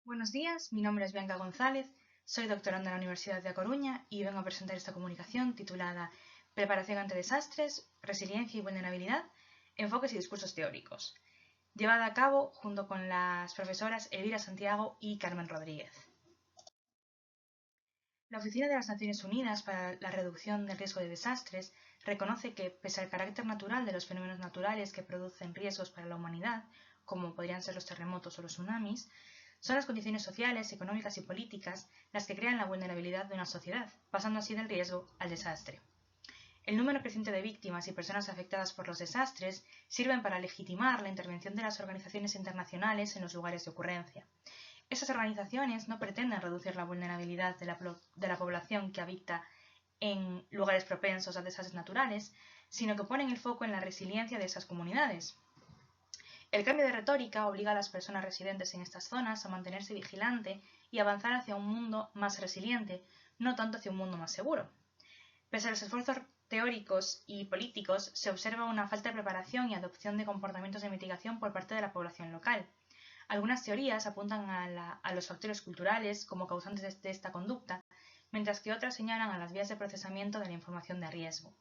Buenos días, mi nombre es Bianca González, soy doctoranda en la Universidad de A Coruña y vengo a presentar esta comunicación titulada Preparación ante desastres, resiliencia y vulnerabilidad, enfoques y discursos teóricos, llevada a cabo junto con las profesoras Elvira Santiago y Carmen Rodríguez. La Oficina de las Naciones Unidas para la Reducción del Riesgo de Desastres reconoce que, pese al carácter natural de los fenómenos naturales que producen riesgos para la humanidad, como podrían ser los terremotos o los tsunamis, son las condiciones sociales, económicas y políticas las que crean la vulnerabilidad de una sociedad, pasando así del riesgo al desastre. El número creciente de víctimas y personas afectadas por los desastres sirven para legitimar la intervención de las organizaciones internacionales en los lugares de ocurrencia. Estas organizaciones no pretenden reducir la vulnerabilidad de la población que habita en lugares propensos a desastres naturales, sino que ponen el foco en la resiliencia de esas comunidades. El cambio de retórica obliga a las personas residentes en estas zonas a mantenerse vigilante y avanzar hacia un mundo más resiliente, no tanto hacia un mundo más seguro. Pese a los esfuerzos teóricos y políticos, se observa una falta de preparación y adopción de comportamientos de mitigación por parte de la población local. Algunas teorías apuntan a los factores culturales como causantes de esta conducta, mientras que otras señalan a las vías de procesamiento de la información de riesgo.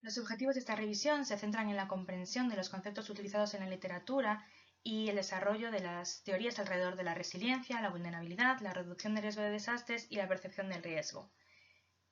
Los objetivos de esta revisión se centran en la comprensión de los conceptos utilizados en la literatura y el desarrollo de las teorías alrededor de la resiliencia, la vulnerabilidad, la reducción de riesgo de desastres y la percepción del riesgo.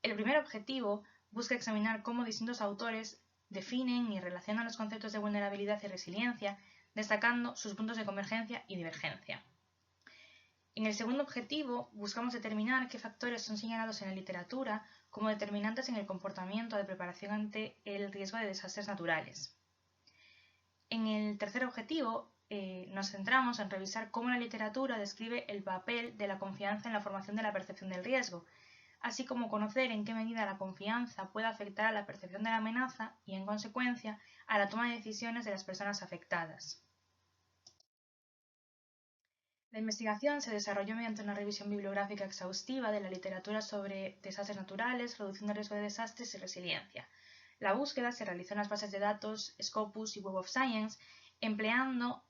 El primer objetivo busca examinar cómo distintos autores definen y relacionan los conceptos de vulnerabilidad y resiliencia, destacando sus puntos de convergencia y divergencia. En el segundo objetivo, buscamos determinar qué factores son señalados en la literatura como determinantes en el comportamiento de preparación ante el riesgo de desastres naturales. En el tercer objetivo, nos centramos en revisar cómo la literatura describe el papel de la confianza en la formación de la percepción del riesgo, así como conocer en qué medida la confianza puede afectar a la percepción de la amenaza y, en consecuencia, a la toma de decisiones de las personas afectadas. La investigación se desarrolló mediante una revisión bibliográfica exhaustiva de la literatura sobre desastres naturales, reducción de riesgo de desastres y resiliencia. La búsqueda se realizó en las bases de datos Scopus y Web of Science, empleando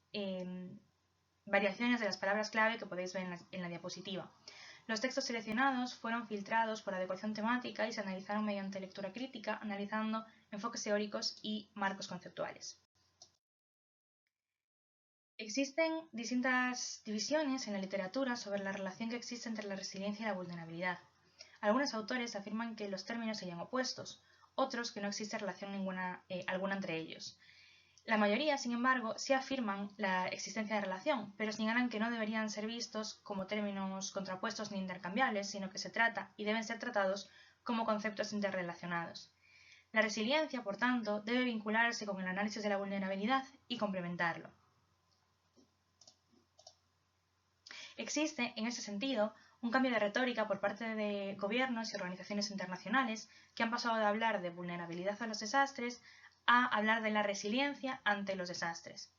variaciones de las palabras clave que podéis ver en la diapositiva. Los textos seleccionados fueron filtrados por adecuación temática y se analizaron mediante lectura crítica, analizando enfoques teóricos y marcos conceptuales. Existen distintas divisiones en la literatura sobre la relación que existe entre la resiliencia y la vulnerabilidad. Algunos autores afirman que los términos serían opuestos, otros que no existe relación alguna entre ellos. La mayoría, sin embargo, sí afirman la existencia de relación, pero señalan que no deberían ser vistos como términos contrapuestos ni intercambiables, sino que se trata y deben ser tratados como conceptos interrelacionados. La resiliencia, por tanto, debe vincularse con el análisis de la vulnerabilidad y complementarlo. Existe, en ese sentido, un cambio de retórica por parte de gobiernos y organizaciones internacionales que han pasado de hablar de vulnerabilidad a los desastres a hablar de la resiliencia ante los desastres.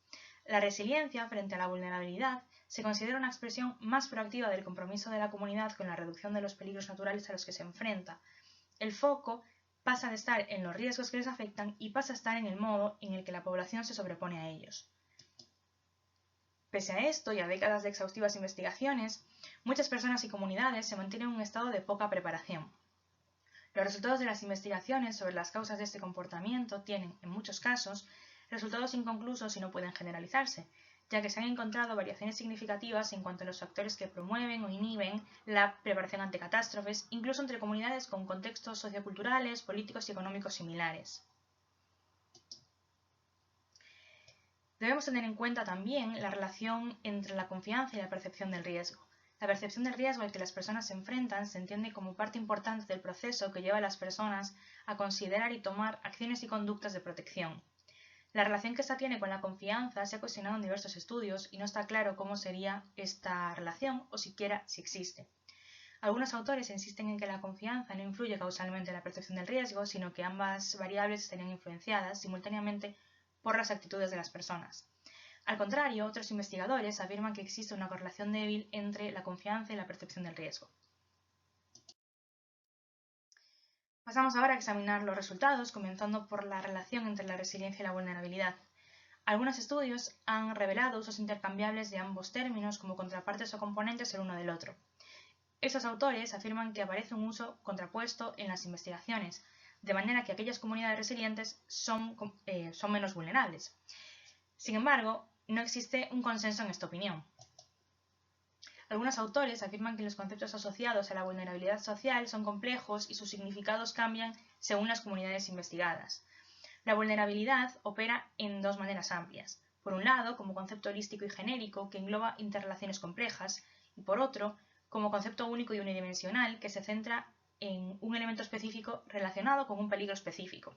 La resiliencia frente a la vulnerabilidad se considera una expresión más proactiva del compromiso de la comunidad con la reducción de los peligros naturales a los que se enfrenta. El foco pasa de estar en los riesgos que les afectan y pasa a estar en el modo en el que la población se sobrepone a ellos. Pese a esto y a décadas de exhaustivas investigaciones, muchas personas y comunidades se mantienen en un estado de poca preparación. Los resultados de las investigaciones sobre las causas de este comportamiento tienen, en muchos casos, resultados inconclusos y no pueden generalizarse, ya que se han encontrado variaciones significativas en cuanto a los factores que promueven o inhiben la preparación ante catástrofes, incluso entre comunidades con contextos socioculturales, políticos y económicos similares. Debemos tener en cuenta también la relación entre la confianza y la percepción del riesgo. La percepción del riesgo al que las personas se enfrentan se entiende como parte importante del proceso que lleva a las personas a considerar y tomar acciones y conductas de protección. La relación que esta tiene con la confianza se ha cuestionado en diversos estudios y no está claro cómo sería esta relación o siquiera si existe. Algunos autores insisten en que la confianza no influye causalmente en la percepción del riesgo, sino que ambas variables estarían influenciadas simultáneamente por las actitudes de las personas. Al contrario, otros investigadores afirman que existe una correlación débil entre la confianza y la percepción del riesgo. Pasamos ahora a examinar los resultados, comenzando por la relación entre la resiliencia y la vulnerabilidad. Algunos estudios han revelado usos intercambiables de ambos términos como contrapartes o componentes el uno del otro. Estos autores afirman que aparece un uso contrapuesto en las investigaciones, de manera que aquellas comunidades resilientes son menos vulnerables. Sin embargo, no existe un consenso en esta opinión. Algunos autores afirman que los conceptos asociados a la vulnerabilidad social son complejos y sus significados cambian según las comunidades investigadas. La vulnerabilidad opera en dos maneras amplias. Por un lado, como concepto holístico y genérico que engloba interrelaciones complejas, y por otro, como concepto único y unidimensional que se centra en un elemento específico relacionado con un peligro específico.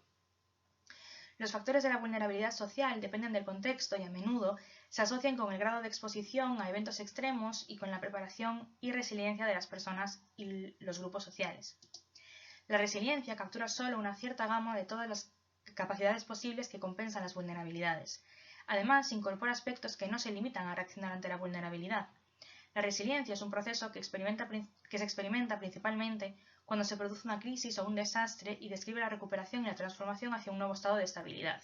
Los factores de la vulnerabilidad social dependen del contexto y a menudo se asocian con el grado de exposición a eventos extremos y con la preparación y resiliencia de las personas y los grupos sociales. La resiliencia captura solo una cierta gama de todas las capacidades posibles que compensan las vulnerabilidades. Además, incorpora aspectos que no se limitan a reaccionar ante la vulnerabilidad. La resiliencia es un proceso que se experimenta principalmente cuando se produce una crisis o un desastre y describe la recuperación y la transformación hacia un nuevo estado de estabilidad.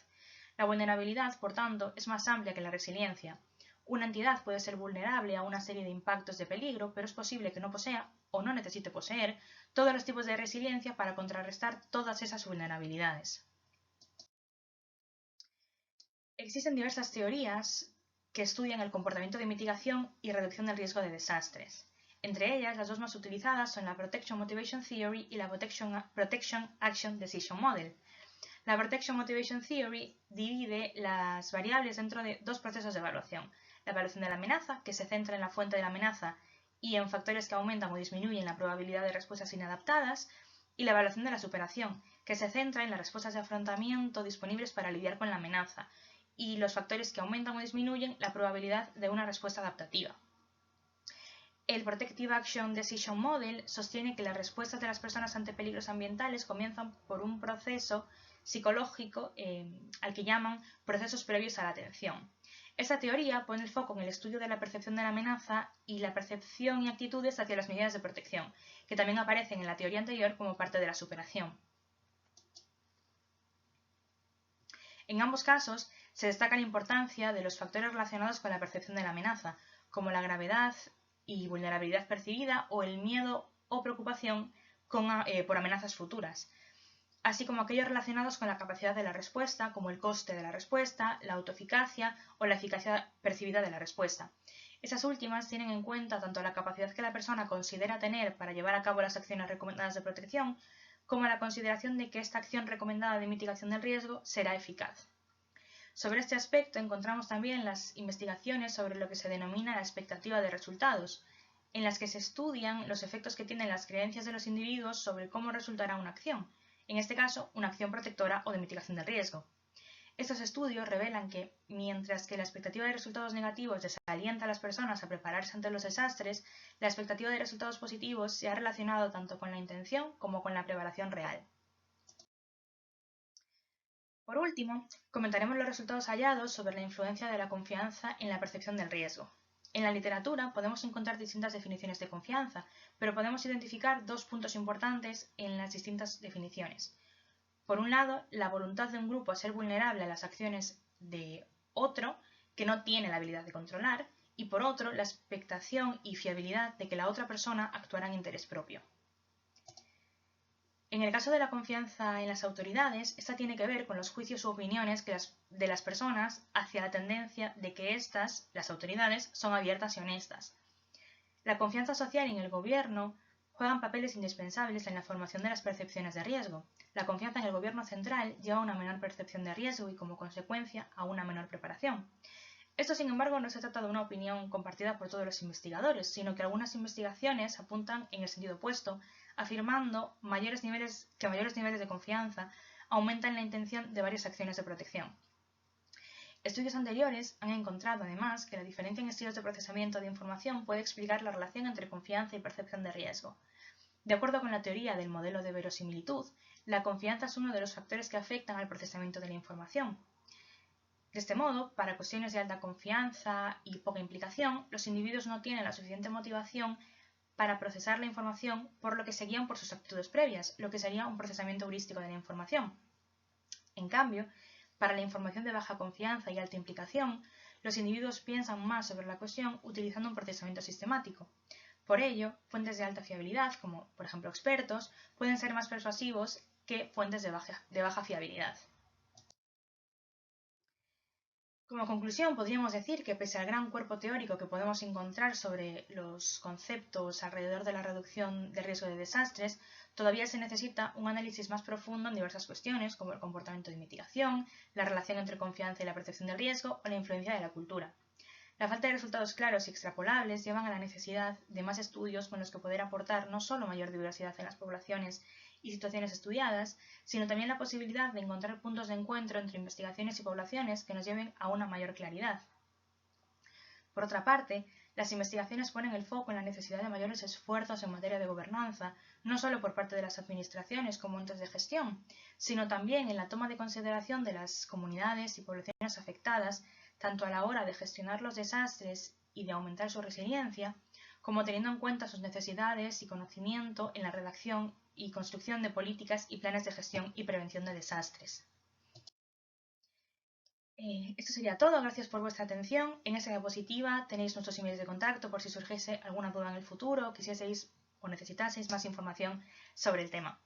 La vulnerabilidad, por tanto, es más amplia que la resiliencia. Una entidad puede ser vulnerable a una serie de impactos de peligro, pero es posible que no posea o no necesite poseer todos los tipos de resiliencia para contrarrestar todas esas vulnerabilidades. Existen diversas teorías que estudian el comportamiento de mitigación y reducción del riesgo de desastres. Entre ellas, las dos más utilizadas son la Protection Motivation Theory y la Protection Action Decision Model. La Protection Motivation Theory divide las variables dentro de dos procesos de evaluación. La evaluación de la amenaza, que se centra en la fuente de la amenaza y en factores que aumentan o disminuyen la probabilidad de respuestas inadaptadas, y la evaluación de la superación, que se centra en las respuestas de afrontamiento disponibles para lidiar con la amenaza y los factores que aumentan o disminuyen la probabilidad de una respuesta adaptativa. El Protective Action Decision Model sostiene que las respuestas de las personas ante peligros ambientales comienzan por un proceso psicológico al que llaman procesos previos a la atención. Esta teoría pone el foco en el estudio de la percepción de la amenaza y la percepción y actitudes hacia las medidas de protección, que también aparecen en la teoría anterior como parte de la superación. En ambos casos, se destaca la importancia de los factores relacionados con la percepción de la amenaza, como la gravedad y vulnerabilidad percibida o el miedo o preocupación por amenazas futuras, así como aquellos relacionados con la capacidad de la respuesta, como el coste de la respuesta, la autoeficacia o la eficacia percibida de la respuesta. Esas últimas tienen en cuenta tanto la capacidad que la persona considera tener para llevar a cabo las acciones recomendadas de protección, como la consideración de que esta acción recomendada de mitigación del riesgo será eficaz. Sobre este aspecto encontramos también las investigaciones sobre lo que se denomina la expectativa de resultados, en las que se estudian los efectos que tienen las creencias de los individuos sobre cómo resultará una acción, en este caso, una acción protectora o de mitigación del riesgo. Estos estudios revelan que, mientras que la expectativa de resultados negativos desalienta a las personas a prepararse ante los desastres, la expectativa de resultados positivos se ha relacionado tanto con la intención como con la preparación real. Por último, comentaremos los resultados hallados sobre la influencia de la confianza en la percepción del riesgo. En la literatura podemos encontrar distintas definiciones de confianza, pero podemos identificar dos puntos importantes en las distintas definiciones. Por un lado, la voluntad de un grupo a ser vulnerable a las acciones de otro que no tiene la habilidad de controlar, y por otro, la expectación y fiabilidad de que la otra persona actuará en interés propio. En el caso de la confianza en las autoridades, esta tiene que ver con los juicios u opiniones de las personas hacia la tendencia de que éstas, las autoridades, son abiertas y honestas. La confianza social en el gobierno juegan papeles indispensables en la formación de las percepciones de riesgo. La confianza en el gobierno central lleva a una menor percepción de riesgo y, como consecuencia, a una menor preparación. Esto, sin embargo, no se trata de una opinión compartida por todos los investigadores, sino que algunas investigaciones apuntan en el sentido opuesto, afirmando que mayores niveles de confianza aumentan la intención de varias acciones de protección. Estudios anteriores han encontrado, además, que la diferencia en estilos de procesamiento de información puede explicar la relación entre confianza y percepción de riesgo. De acuerdo con la teoría del modelo de verosimilitud, la confianza es uno de los factores que afectan al procesamiento de la información. De este modo, para cuestiones de alta confianza y poca implicación, los individuos no tienen la suficiente motivación para procesar la información, por lo que se guían por sus actitudes previas, lo que sería un procesamiento heurístico de la información. En cambio, Para la información de baja confianza y alta implicación, los individuos piensan más sobre la cuestión utilizando un procesamiento sistemático. Por ello, fuentes de alta fiabilidad, como por ejemplo expertos, pueden ser más persuasivos que fuentes de baja fiabilidad. Como conclusión, podríamos decir que pese al gran cuerpo teórico que podemos encontrar sobre los conceptos alrededor de la reducción del riesgo de desastres, todavía se necesita un análisis más profundo en diversas cuestiones, como el comportamiento de mitigación, la relación entre confianza y la percepción del riesgo o la influencia de la cultura. La falta de resultados claros y extrapolables llevan a la necesidad de más estudios con los que poder aportar no solo mayor diversidad en las poblaciones y situaciones estudiadas, sino también la posibilidad de encontrar puntos de encuentro entre investigaciones y poblaciones que nos lleven a una mayor claridad. Por otra parte, las investigaciones ponen el foco en la necesidad de mayores esfuerzos en materia de gobernanza, no solo por parte de las administraciones como entes de gestión, sino también en la toma de consideración de las comunidades y poblaciones afectadas, tanto a la hora de gestionar los desastres y de aumentar su resiliencia, como teniendo en cuenta sus necesidades y conocimiento en la redacción y construcción de políticas y planes de gestión y prevención de desastres. Esto sería todo, gracias por vuestra atención. En esa diapositiva tenéis nuestros emails de contacto por si surgiese alguna duda en el futuro, quisieseis o necesitaseis más información sobre el tema.